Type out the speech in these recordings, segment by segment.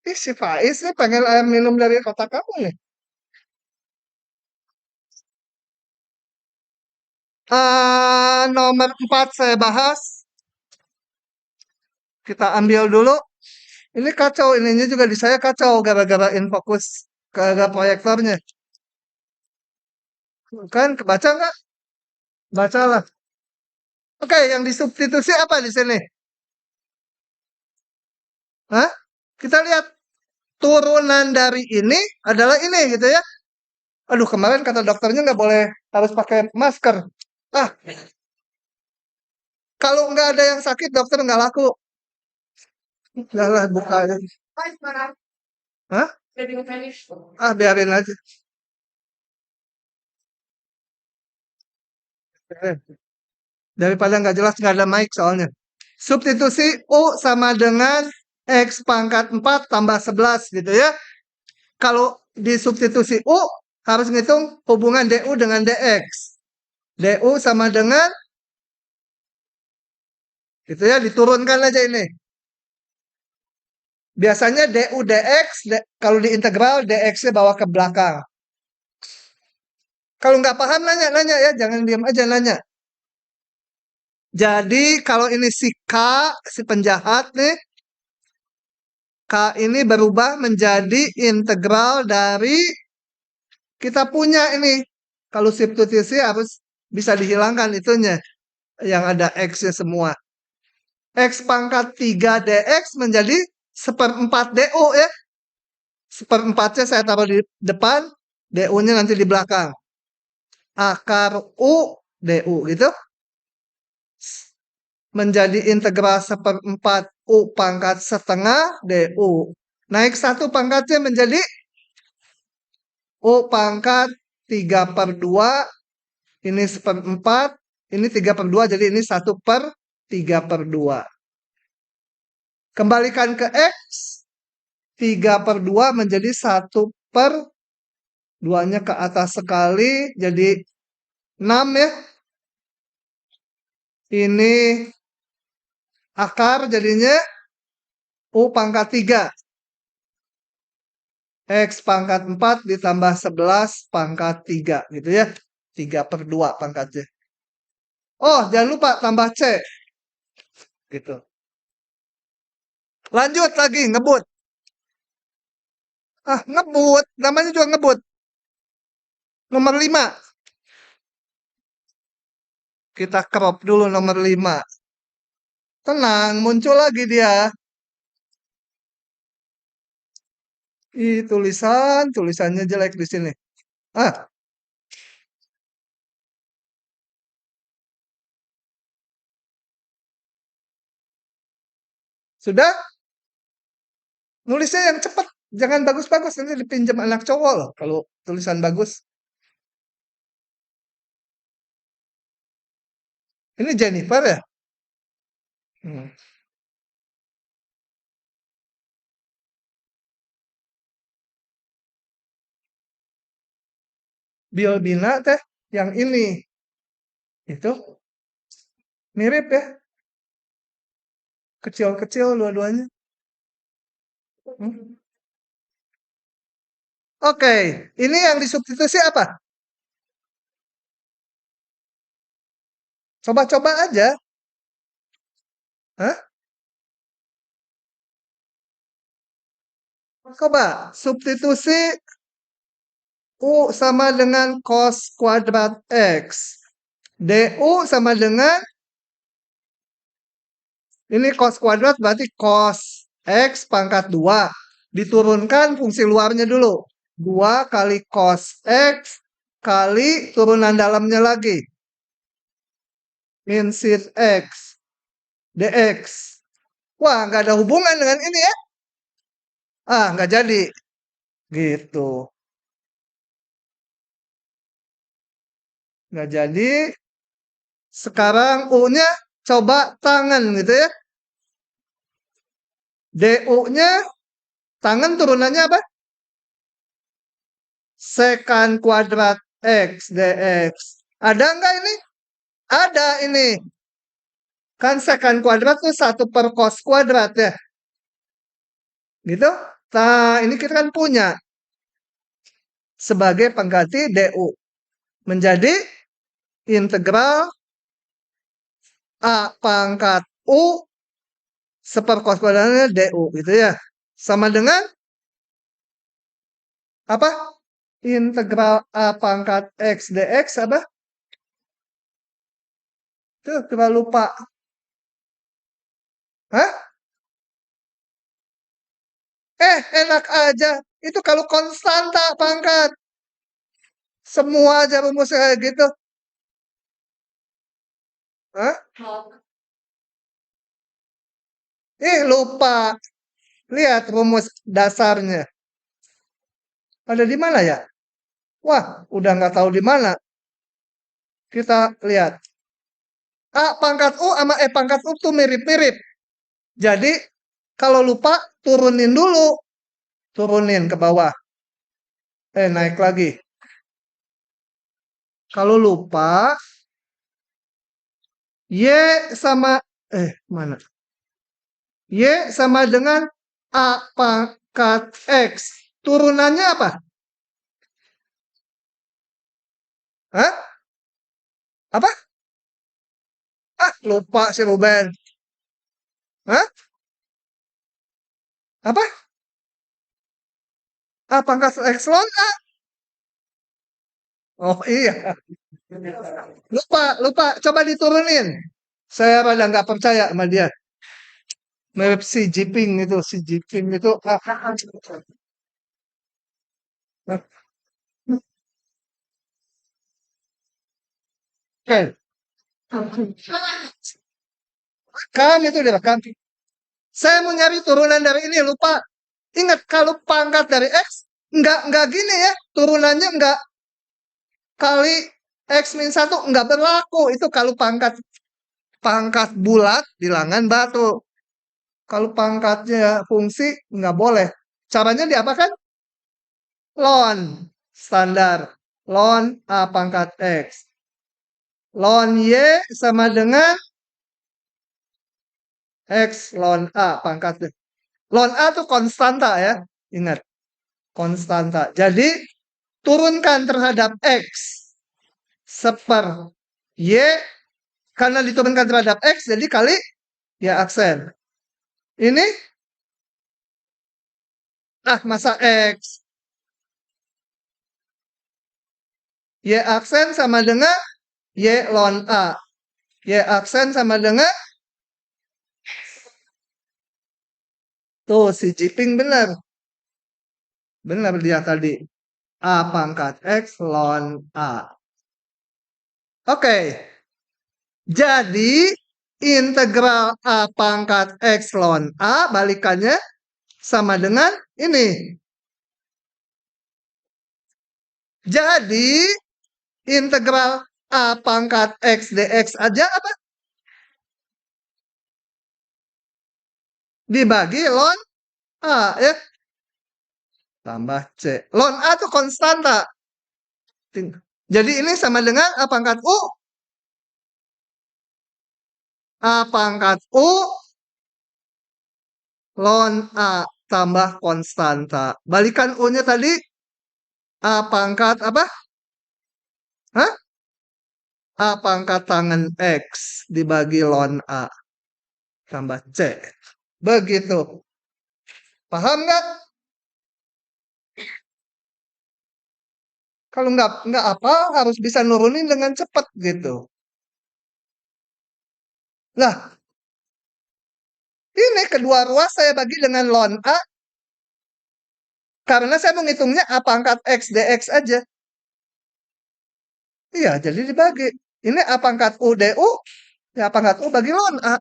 Ih, si Faiz nih pengen air minum dari kotak kamu nih. Nomor 4 saya bahas. Kita ambil dulu. Ini kacau, ininya juga di saya kacau gara-gara infocus gara proyektornya. Kan kebaca nggak? Bacalah. Oke, yang disubstitusi apa di sini? Hah? Kita lihat turunan dari ini adalah ini gitu ya. Aduh, kemarin kata dokternya nggak boleh harus pakai masker. Ah, kalau nggak ada yang sakit dokter nggak laku. Udah lah, buka aja. Hah? Ah, biarin aja. Eh, Daripada nggak jelas nggak ada mic soalnya. Substitusi U sama dengan X pangkat 4 tambah 11 gitu ya. Kalau di substitusi U harus ngitung hubungan DU dengan DX. DU sama dengan gitu ya, diturunkan aja ini. Biasanya DU DX kalau diintegral DX-nya bawa ke belakang. Kalau nggak paham nanya-nanya ya, jangan diam aja nanya. Jadi kalau ini si K, si penjahat nih, K ini berubah menjadi integral dari kita punya ini. Kalau substitusi harus bisa dihilangkan itunya. Yang ada X-nya semua. X pangkat 3 DX menjadi seperempat DU ya. Seperempatnya saya taruh di depan, DU-nya nanti di belakang. Akar U DU gitu. Menjadi integral seperempat U pangkat setengah DU. Naik satu pangkatnya menjadi U pangkat 3/2. Ini seperempat. Ini 3/2. Jadi ini 1/3/2. Kembalikan ke X. 3/2 menjadi 1/2-nya ke atas sekali. Jadi 6 ya. Ini akar jadinya U pangkat 3. X pangkat 4 ditambah 11 pangkat 3 gitu ya. 3/2 pangkatnya. Oh, jangan lupa tambah C. Gitu. Lanjut lagi, ngebut. Ah, ngebut. Namanya juga ngebut. Nomor 5. Kita crop dulu nomor 5. Tenang, muncul lagi dia. Ih, tulisannya jelek di sini. Ah, sudah? Nulisnya yang cepat. Jangan bagus-bagus, nanti dipinjam anak cowok loh kalau tulisan bagus. Ini Jennifer ya? Hmm. Biolbina teh yang ini. Itu mirip ya. Kecil-kecil dua-duanya. Hmm. Oke, ini yang disubstitusi apa? Coba-coba aja. Hah? Coba, substitusi U sama dengan cos kuadrat X. DU sama dengan, ini cos kuadrat berarti cos X pangkat 2. Diturunkan fungsi luarnya dulu. 2 kali cos X kali turunan dalamnya lagi. Min sin X dx. Wah, nggak ada hubungan dengan ini ya. Ah, nggak jadi. Gitu. Nggak jadi. Sekarang U-nya coba tangan gitu ya. DU-nya tangan turunannya apa? Sekant kuadrat X dx. Ada nggak ini? Ada ini. Kan sekant kuadrat tuh 1/cos kuadrat ya. Gitu? Nah, ini kita kan punya sebagai pengganti DU. Menjadi integral A pangkat U seperkos kuadratnya DU gitu ya. Sama dengan apa? Integral A pangkat X dx apa? Tuh, kita lupa. Hah? Enak aja. Itu kalau konstanta pangkat. Semua aja rumusnya kayak gitu. Hah? Lupa. Lihat rumus dasarnya. Ada di mana ya? Wah, udah nggak tahu di mana. Kita lihat. A pangkat U sama E pangkat U tuh mirip-mirip. Jadi, kalau lupa, turunin dulu. Turunin ke bawah. Naik lagi. Kalau lupa, Y sama, mana? Y sama dengan A pangkat X. Turunannya apa? Hah? Apa? Lupa si Ruben. Hah? Apa? A pangkat Epsilon A. Oh iya. Lupa. Coba diturunin. Saya rada nggak percaya sama dia. Mirip si Jiping itu. Si Jiping itu. Oke. Kan itu direkam. Saya mau nyari turunan dari ini. Lupa. Ingat kalau pangkat dari X. Nggak gini ya. Turunannya nggak kali X min 1 nggak berlaku. Itu kalau pangkat bulat bilangan batu. Kalau pangkatnya fungsi nggak boleh. Caranya diapakan? Ln standar. Ln A pangkat X. Ln Y sama dengan X ln A pangkat X. Ln A itu konstanta ya. Ingat. Konstanta. Jadi turunkan terhadap X seper Y. Karena diturunkan terhadap X jadi kali ya aksen. Ini masa X. Y aksen sama dengan Y ln A. Y aksen sama dengan tuh si Jiping benar. Benar dia tadi. A pangkat X ln A. Oke. Jadi integral A pangkat X ln A balikannya sama dengan ini. Jadi integral A pangkat X dx aja apa? Dibagi ln A ya. Tambah C. Ln A itu konstanta. Jadi ini sama dengan A pangkat U. A pangkat U ln A tambah konstanta. Balikan U-nya tadi A pangkat apa? Hah? A pangkat tangan X dibagi ln A tambah C. Begitu. Paham nggak? Kalau nggak apa harus bisa nurunin dengan cepat gitu. Nah, ini kedua ruas saya bagi dengan ln A. Karena saya menghitungnya A pangkat X dx aja. Iya, jadi dibagi. Ini A pangkat U du. Ya A pangkat U bagi ln A.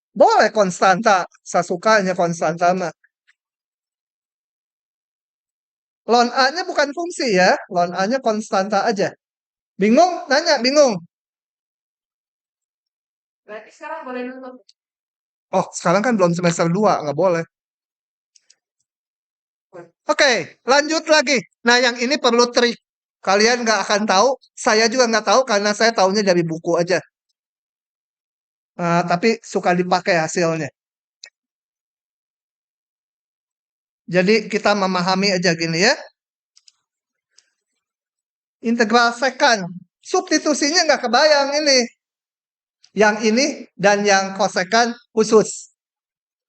Boleh konstanta. Sesukanya konstanta mah. Ln A-nya bukan fungsi ya. Ln A-nya konstanta aja. Bingung? Nanya, bingung. Berarti sekarang boleh nonton. Oh, sekarang kan belum semester 2, nggak boleh. Oke, lanjut lagi. Nah, yang ini perlu trik. Kalian nggak akan tahu, saya juga nggak tahu karena saya tahunya dari buku aja. Tapi suka dipakai hasilnya. Jadi kita memahami aja gini ya. Integral sekant. Substitusinya nggak kebayang ini. Yang ini dan yang kosekant khusus.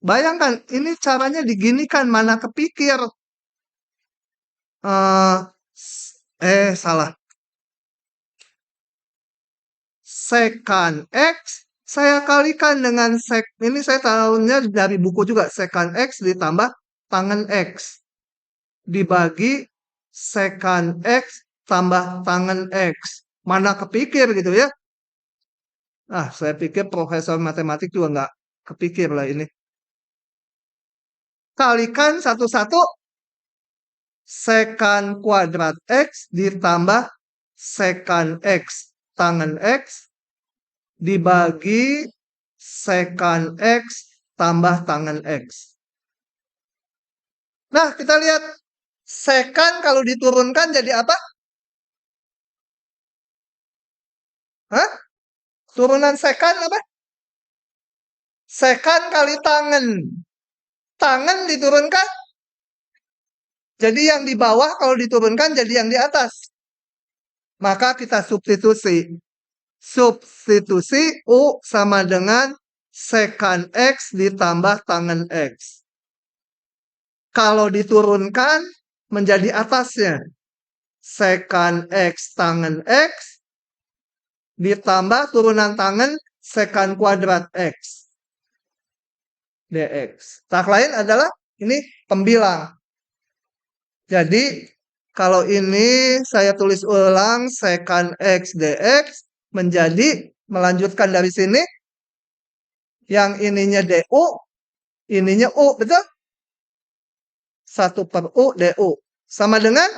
Bayangkan, ini caranya diginikan, mana kepikir. Salah. Sekant X, saya kalikan dengan ini saya tahunya dari buku juga. Sekant X ditambah tangen X. Dibagi sekant X tambah tangen X. Mana kepikir gitu ya. Saya pikir profesor matematik juga nggak kepikir lah ini. Kalikan satu-satu sekant kuadrat X ditambah sekant X tangen X dibagi sekant X tambah tangen X. Nah, kita lihat sekant kalau diturunkan jadi apa? Hah? Turunan sekant apa? Sekant kali tangen. Tangen diturunkan. Jadi yang di bawah kalau diturunkan jadi yang di atas. Maka kita substitusi. Substitusi U sama dengan sekant X ditambah tangen X. Kalau diturunkan menjadi atasnya. Sekant X tangen X ditambah turunan tangen sekant kuadrat X. dx. Tak lain adalah ini pembilang. Jadi kalau ini saya tulis ulang sekant X dx menjadi melanjutkan dari sini. Yang ininya du, ininya u, betul? 1/u du. Sama dengan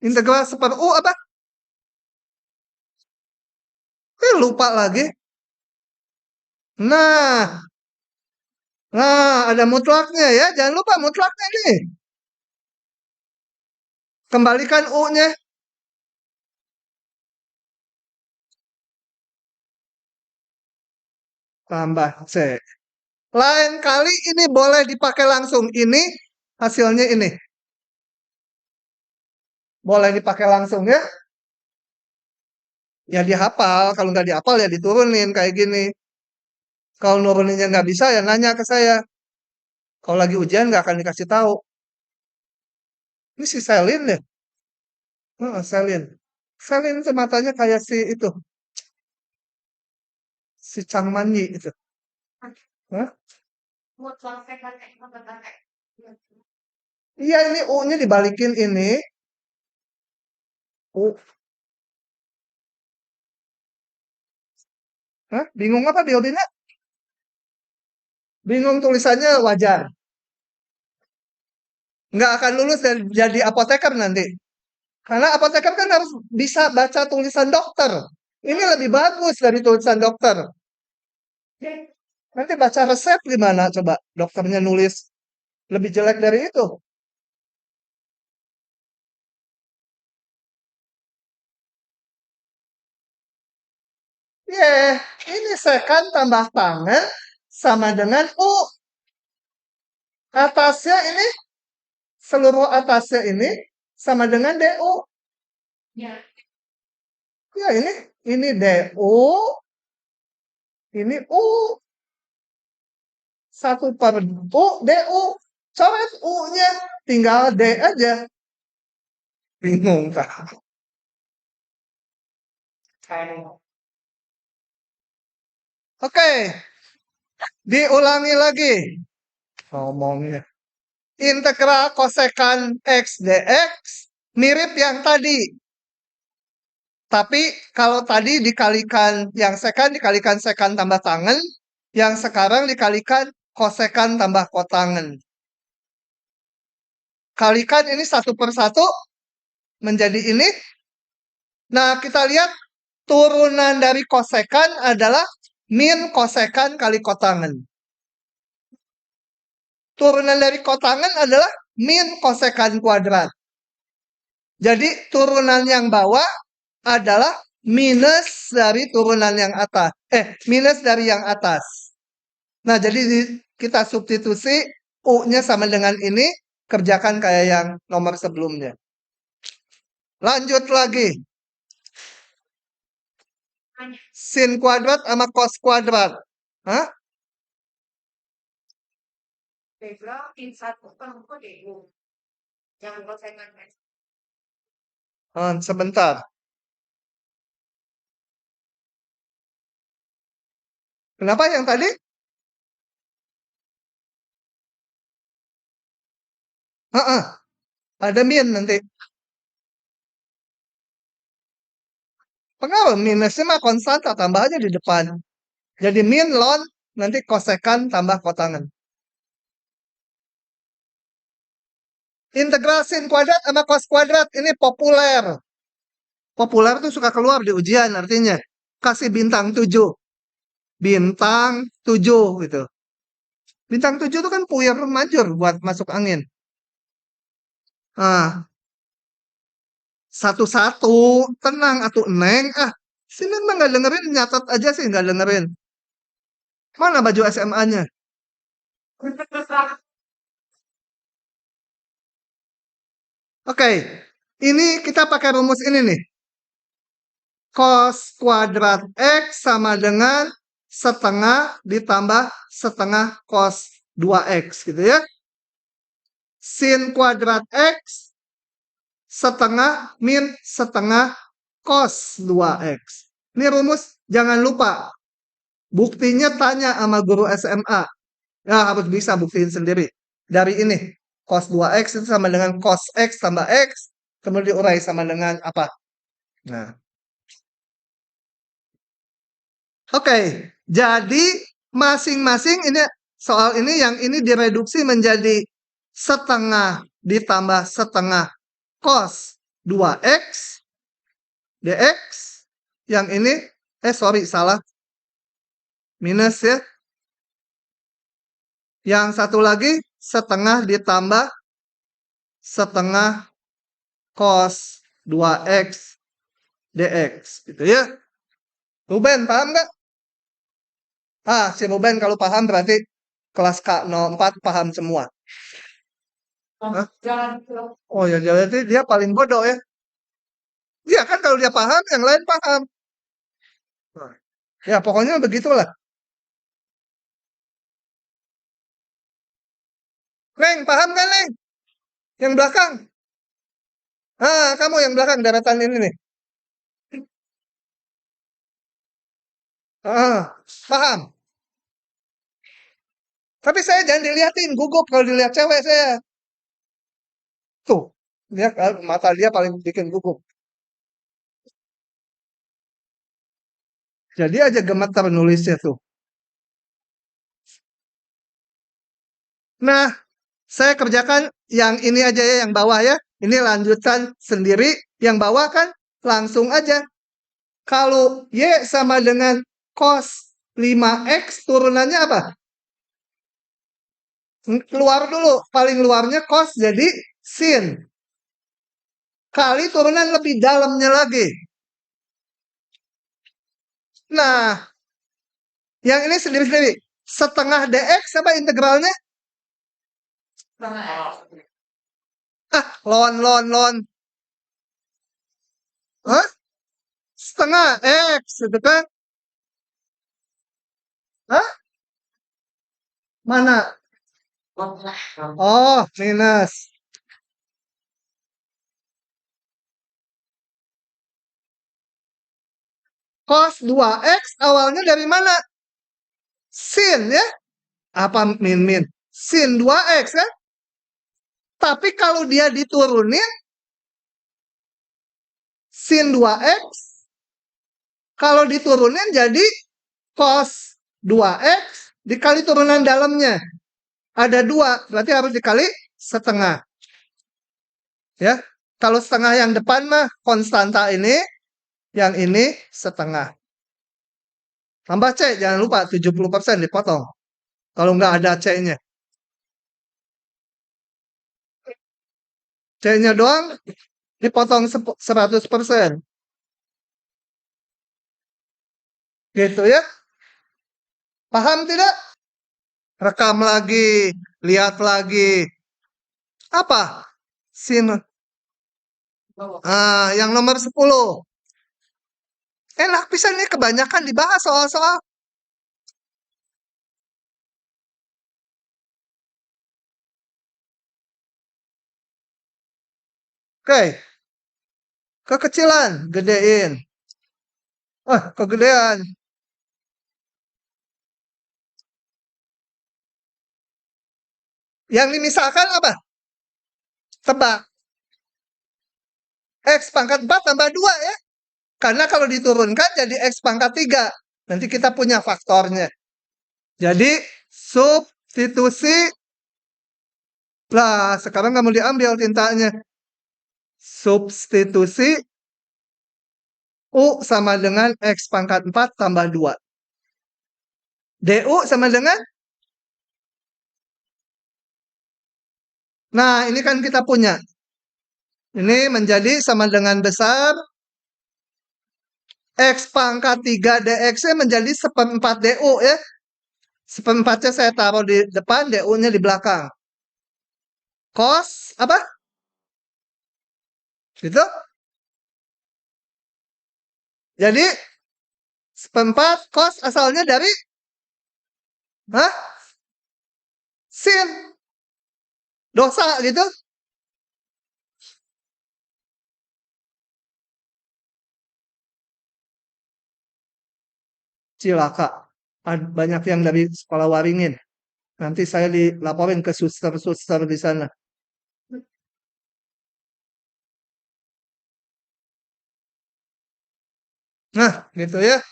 integral 1/u apa? Lupa lagi. Nah, ada mutlaknya ya. Jangan lupa mutlaknya nih. Kembalikan U-nya. Tambah C. Lain kali ini boleh dipakai langsung. Ini hasilnya ini. Boleh dipakai langsung ya. Ya dihafal. Kalau nggak dihafal ya diturunin kayak gini. Kalau nuruninnya nggak bisa ya nanya ke saya. Kalau lagi ujian nggak akan dikasih tahu. Ini si Selin deh. Selin. Selin itu matanya kayak si itu. Si Changmanyi itu. Hah? Iya ini U-nya dibalikin ini. U. Hah? Bingung apa Biodina? Bingung tulisannya wajar. Nggak akan lulus dan jadi apoteker nanti. Karena apoteker kan harus bisa baca tulisan dokter. Ini lebih bagus dari tulisan dokter. Nanti baca resep gimana coba dokternya nulis lebih jelek dari itu. Ini sekant tambah tangan sama dengan U. Atasnya ini, seluruh atasnya ini sama dengan DU. Ya ini DU, ini U. 1/U DU. Coret U-nya, tinggal D aja. Bingung kan? Oke, diulangi lagi ngomongnya. Integral kosekan X dx mirip yang tadi. Tapi kalau tadi dikalikan yang sekant dikalikan sekant tambah tangen, yang sekarang dikalikan kosekan tambah kotangen. Kalikan ini 1/1 menjadi ini. Nah, kita lihat turunan dari kosekan adalah min kosekan kali kotangen. Turunan dari kotangen adalah min kosekan kuadrat. Jadi turunan yang bawah adalah minus dari turunan yang atas. Minus dari yang atas. Nah, jadi kita substitusi U-nya sama dengan ini, kerjakan kayak yang nomor sebelumnya. Lanjut lagi. Sin kuadrat sama cos kuadrat. Hah? Sebentar. Kenapa yang tadi? Heeh, ada min nanti. Pengaruh minusnya mah konstanta, tambah aja di depan. Jadi min ln nanti kosekan tambah kotangan. Integral sin kuadrat sama cos kuadrat ini populer. Populer tuh suka keluar di ujian artinya. Kasih bintang 7. Bintang 7 gitu. Bintang 7 itu kan puyer majur buat masuk angin. Ah, satu-satu, tenang atuh Neng. Ah, sini mah nggak dengerin, nyatat aja sih nggak dengerin. Mana baju SMA-nya? Oke, ini kita pakai rumus ini nih. Cos kuadrat X sama dengan setengah ditambah setengah cos 2X gitu ya. Sin kuadrat X setengah min setengah cos 2X. Ini rumus jangan lupa. Buktinya tanya sama guru SMA. Ya harus bisa buktiin sendiri. Dari ini. Cos 2X itu sama dengan cos X tambah X. Kemudian diurai sama dengan apa? Nah. Oke. Jadi masing-masing ini soal ini yang ini direduksi menjadi setengah ditambah setengah cos 2X dx. Yang ini, sorry salah. Minus ya. Yang satu lagi setengah ditambah setengah cos 2X dx gitu ya. Ruben paham nggak? Si Ruben kalau paham berarti kelas K04 paham semua. Hah? Oh ya jadi dia paling bodoh ya. Iya kan kalau dia paham yang lain paham. Nah, ya pokoknya begitulah. Neng paham kan Neng? Yang belakang. Kamu yang belakang daratan ini nih. Paham. Tapi saya jangan dilihatin, gugup kalau dilihat cewek saya. Tuh, dia mata dia paling bikin gugup. Jadi aja gemetar nulisnya tuh. Nah, saya kerjakan yang ini aja ya, yang bawah ya. Ini lanjutan sendiri. Yang bawah kan langsung aja. Kalau Y sama dengan cos 5X, turunannya apa? Keluar dulu. Paling luarnya cos jadi sin. Kali turunan lebih dalamnya lagi. Nah, yang ini sendiri-sendiri. Setengah dx apa integralnya? Lon. Hah? Setengah x gitu kan? Hah? Mana? Oh, minus. Cos 2x awalnya dari mana? Sin ya? Apa min? Sin 2x kan? Tapi kalau dia diturunin, sin 2x, kalau diturunin jadi cos 2x dikali turunan dalamnya. Ada 2, berarti harus dikali setengah. Ya, kalau setengah yang depan mah konstanta ini, yang ini setengah. Tambah C, jangan lupa 70% dipotong. Kalau nggak ada C-nya. C-nya doang dipotong 100%. Gitu ya. Paham tidak? rekam lagi, lihat lagi. Apa? Sin. Yang nomor 10. Enak bisa nih kebanyakan dibahas soal-soal. Oke, kekecilan, gedein. Kegedean. Yang dimisalkan apa? Tebak. X pangkat 4 tambah 2 ya. Karena kalau diturunkan jadi X pangkat 3. Nanti kita punya faktornya. Jadi substitusi. Lah, sekarang nggak mau diambil tintanya. Substitusi U sama dengan X pangkat 4 tambah 2. DU sama dengan. Nah, ini kan kita punya. Ini menjadi sama dengan besar X pangkat 3 DX-nya menjadi seperempat DU ya. Seperempatnya saya taruh di depan, DU-nya di belakang. Cos apa? Gitu. Jadi seperempat cos asalnya dari sin. Dosa gitu. Cilaka. Banyak yang dari sekolah Waringin. Nanti saya dilaporin ke suster-suster di sana. Nah, gitu ya.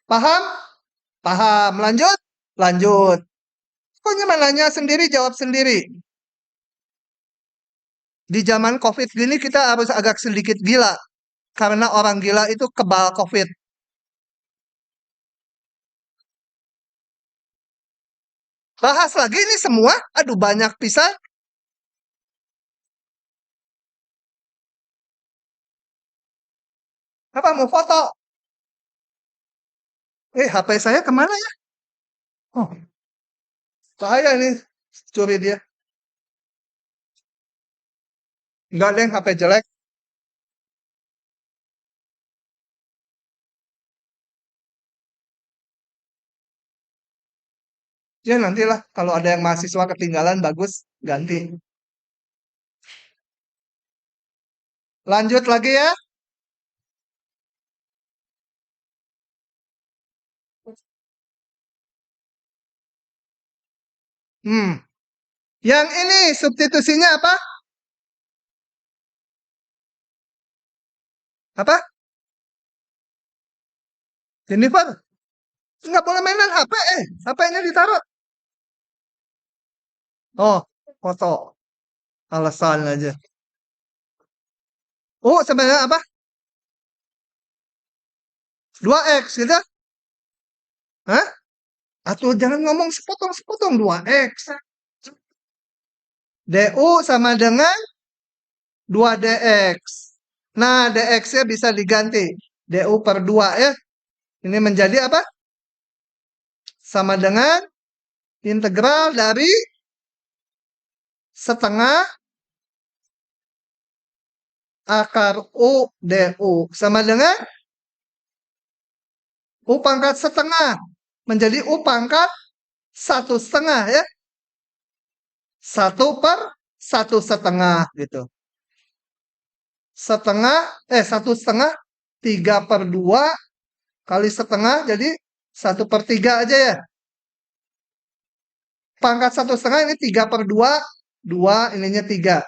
Paham? Paham. Lanjut? Lanjut. Kok nanya sendiri, jawab sendiri. Di zaman COVID gini kita harus agak sedikit gila. Karena orang gila itu kebal COVID. Bahas lagi ini semua. Aduh, banyak pisan. Apa mau foto? HP saya kemana ya? Oh, saya ini curi dia. Enggak deh, HP jelek. Ya nantilah kalau ada yang mahasiswa ketinggalan bagus ganti. Lanjut lagi ya. Hmm. Yang ini substitusinya apa? Apa? Jennifer? Nggak boleh mainan HP. HP-nya ditaruh. Oh, foto. Alasan aja. Oh, sebenarnya apa? 2X gitu? Hah? Atau jangan ngomong sepotong-sepotong 2X. DU sama dengan 2DX. Nah, DX-nya bisa diganti. DU per 2 ya. Ini menjadi apa? Sama dengan integral dari setengah akar U DU. Sama dengan U pangkat setengah. Menjadi U pangkat 1/2 ya. 1/1/2 gitu. 1/2, 3/2 kali setengah jadi 1/3 aja ya. Pangkat 1/2 ini 3/2, 2 ininya 3.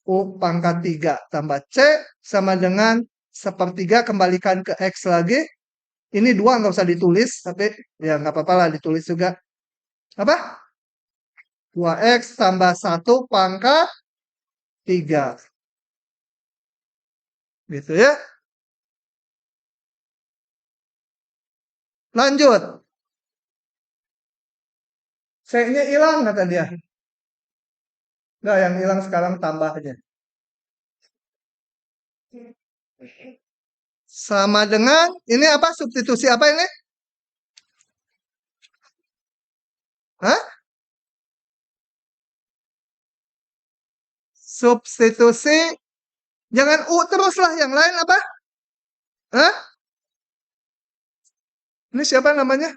U pangkat 3 tambah C sama dengan 1/3 kembalikan ke X lagi. Ini 2 nggak usah ditulis, tapi ya nggak apa-apa lah ditulis juga. Apa? 2X tambah 1 pangkat 3. Gitu ya. Lanjut. C-nya hilang kata dia. Enggak, yang hilang sekarang tambahnya. Sama dengan, ini apa? Substitusi apa ini? Hah? Substitusi, jangan U terus lah, yang lain apa? Hah? Ini siapa namanya?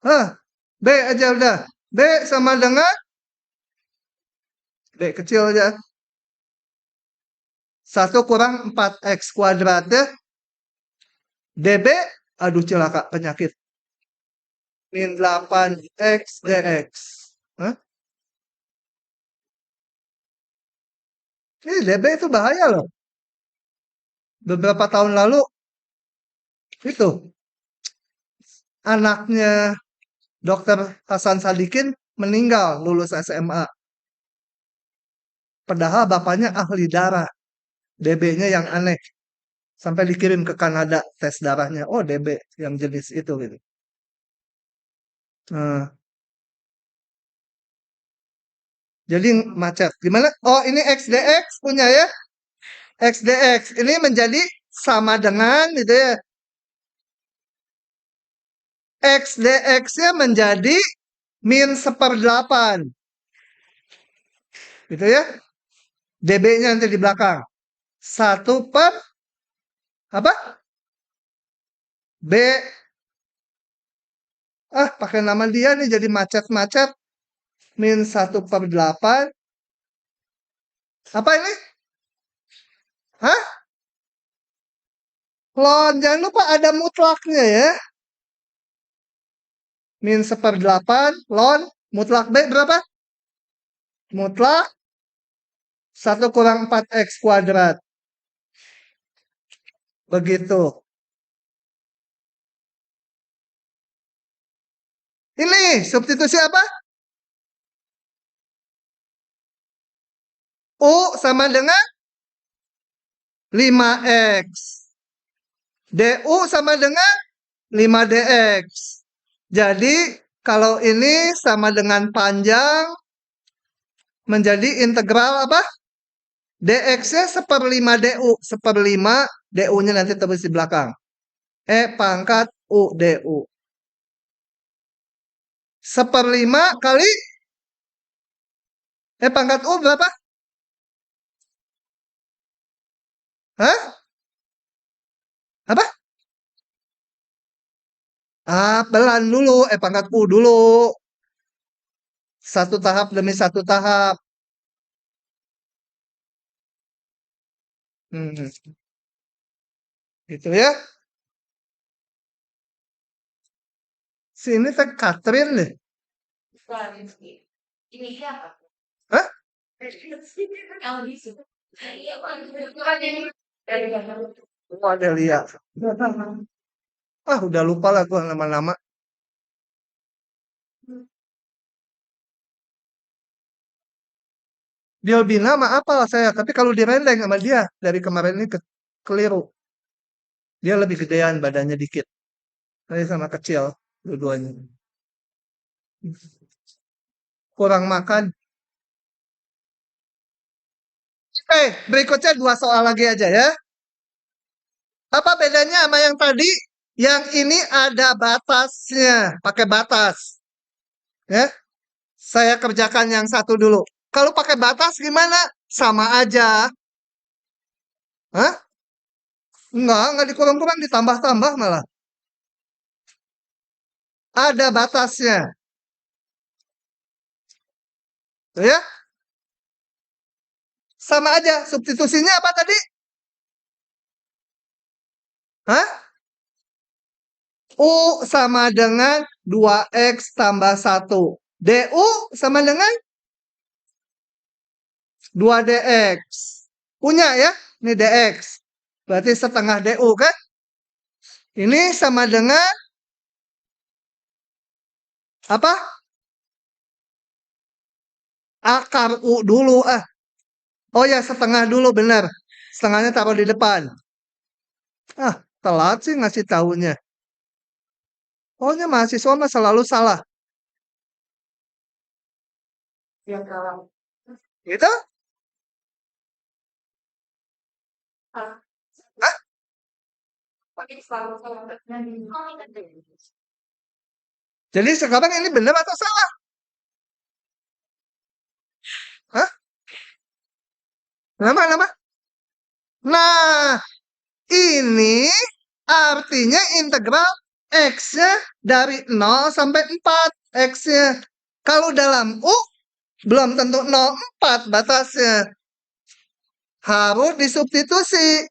Hah? B aja udah. B sama dengan B kecil aja. 1 kurang 4x² ya. DB, aduh celaka penyakit. Min 8x dx. Hah? Ini DB itu bahaya loh. Beberapa tahun lalu itu anaknya Dokter Hasan Sadikin meninggal lulus SMA. Padahal bapaknya ahli darah. DB-nya yang aneh. Sampai dikirim ke Kanada tes darahnya. Oh, DB yang jenis itu gitu. Nah, jadi macet. Gimana? Oh, ini XDX punya ya. XDX ini menjadi sama dengan gitu ya. XDX-nya menjadi min 1/8. Gitu ya. DB-nya nanti di belakang. 1 per apa? B. Pakai nama dia nih jadi macet-macet. Min 1/8. Apa ini? Hah? Lon, jangan lupa ada mutlaknya ya. Min 1/8, lon, mutlak B berapa? Mutlak 1 kurang 4x². Begitu. Ini substitusi apa? U sama dengan 5x. DU sama dengan 5dx. Jadi kalau ini sama dengan panjang menjadi integral apa? Dx-nya 1/5 du. 1/5 du-nya nanti terus di belakang. E² U du. 1/5 kali E² U berapa? Hah? Apa? Pelan dulu. E² U dulu. Satu tahap demi satu tahap. Gitu ya. Sini teh Catherine deh. Hah? Oh, ada lihat. Udah lupa lah gua nama-nama. Diobina mah apa saya, tapi kalau direndeng sama dia dari kemarin ini keliru. Dia lebih gedean badannya dikit. Saya sama kecil dua-duanya. Kurang makan. Oke, berikutnya 2 soal lagi aja ya. Apa bedanya sama yang tadi? Yang ini ada batasnya, pakai batas. Ya, saya kerjakan yang satu dulu. Kalau pakai batas gimana? Sama aja. Hah? Enggak dikurang-kurang, ditambah-tambah malah. Ada batasnya. Tuh ya, sama aja. Substitusinya apa tadi? Hah? U sama dengan 2x tambah 1. DU sama dengan 2dx. Punya ya? Ini dx. Berarti setengah DU kan? Ini sama dengan apa? Akar U dulu. Oh ya, setengah dulu benar. Setengahnya taruh di depan. Telat sih ngasih tahunya. Pokoknya mahasiswa mah selalu salah. Gitu? Hah? Jadi sekarang ini benar atau salah? Hah? Kenapa? Nah, ini artinya integral X-nya dari 0 sampai 4. X-nya. Kalau dalam U, belum tentu 0,4 batasnya. Harus disubstitusi.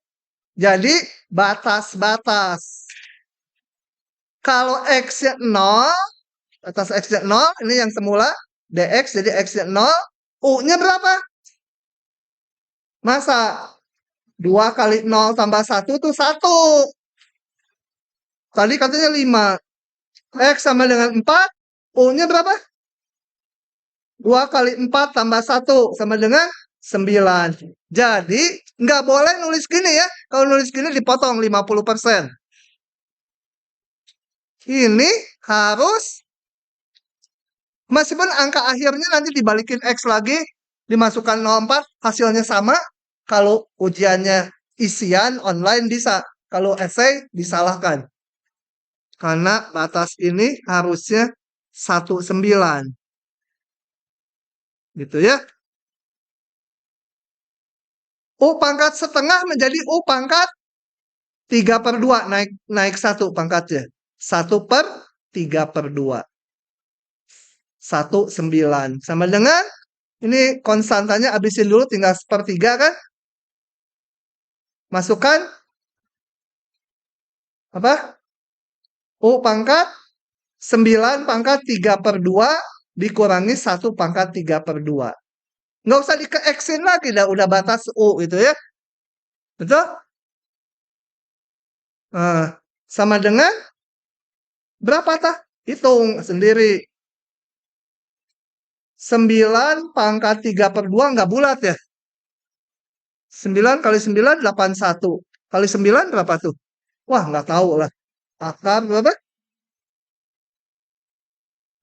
Jadi, batas-batas. Kalau X-nya 0, batas X-nya 0, ini yang semula, dx, jadi X-nya 0, U-nya berapa? Masa 2 kali 0 tambah 1 itu 1. Tadi katanya 5. X sama dengan 4, U-nya berapa? 2 kali 4 tambah 1 sama dengan 9. Jadi, nggak boleh nulis gini ya. Kalau nulis gini dipotong 50%. Ini harus, meskipun angka akhirnya nanti dibalikin X lagi, dimasukkan 04, hasilnya sama. Kalau ujiannya isian online bisa. Kalau essay disalahkan. Karena batas ini harusnya 19. Gitu ya. U pangkat setengah menjadi U pangkat 3/2. Naik 1 pangkatnya. 1/3/2. 19. Sama dengan, ini konstantanya abisin dulu tinggal 1/3 kan. Masukkan apa? U pangkat 9 pangkat 3/2 dikurangi 1 pangkat 3/2. Nggak usah di-X-in lagi, udah batas U itu ya. Betul? Nah, sama dengan berapa tah? Hitung sendiri. 9 pangkat 3/2 nggak bulat ya? 9 kali 9, 81. Kali 9 berapa tuh? Wah, nggak tahu lah. Akar berapa?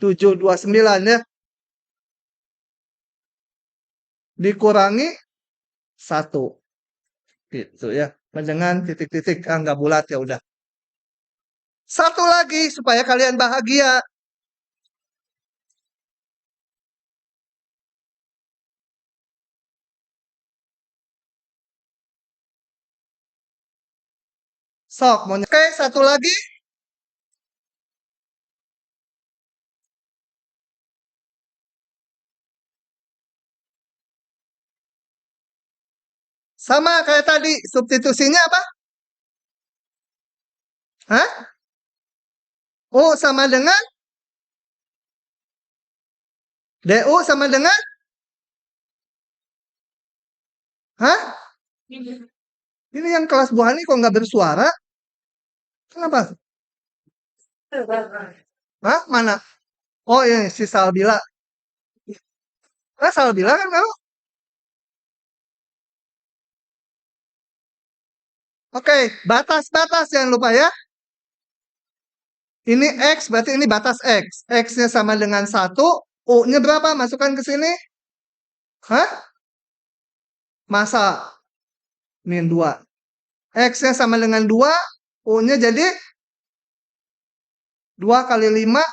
729 ya. Dikurangi 1. Gitu ya. Dengan titik-titik. Nggak bulat ya udah. Satu lagi supaya kalian bahagia. Sok, oke, satu lagi. Sama kayak tadi, substitusinya apa? Hah? U sama dengan DU sama dengan? Hah? Ini yang kelas Bu Hani kok nggak bersuara? Kenapa? Hah? Mana? Oh ini si Salbila. Salbila kan kamu? Oke, batas-batas jangan lupa ya. Ini X, berarti ini batas X. X-nya sama dengan 1. U-nya berapa? Masukkan ke sini. Hah? Masa? Min 2. X-nya sama dengan 2. U-nya jadi 2 kali 5,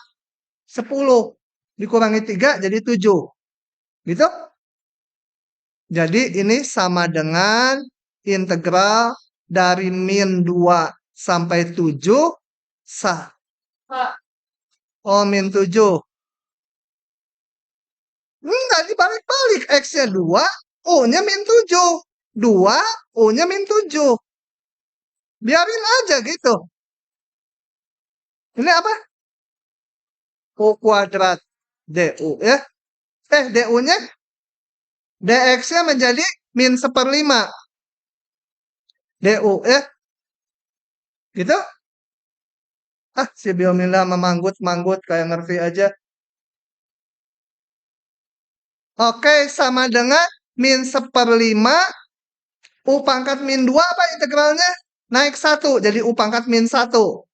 10. Dikurangi 3 jadi 7. Gitu? Jadi ini sama dengan integral dari min 2 sampai 7 sah. Oh, min 7. Enggak, dibalik-balik. X-nya 2, U-nya min 7. 2, U-nya min 7. Biarin aja gitu. Ini apa? U kuadrat DU ya. DU-nya, DX-nya menjadi min 1/5. DU ya. Gitu? Si Biomila memanggut-manggut kayak ngerti aja. Oke, sama dengan min 1/5. U pangkat min 2 apa integralnya? Naik 1. Jadi U pangkat min 1.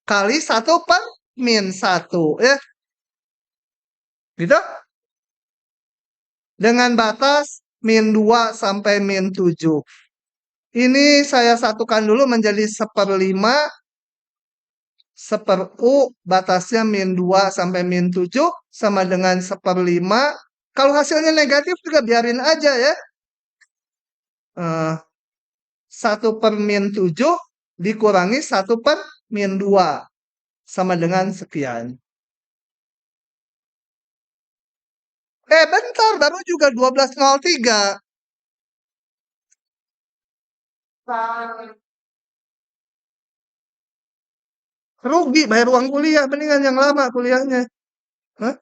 Kali 1/min 1. Ya. Gitu? Dengan batas min 2 sampai min 7. Ini saya satukan dulu menjadi 1/5 1/U batasnya -2 sampai -7 sama dengan 1/5. Kalau hasilnya negatif juga biarin aja ya. 1/-7 dikurangi 1/-2 sama dengan sekian. Bentar, baru juga 12.03. Rugi bayar uang kuliah, mendingan yang lama kuliahnya. Hah?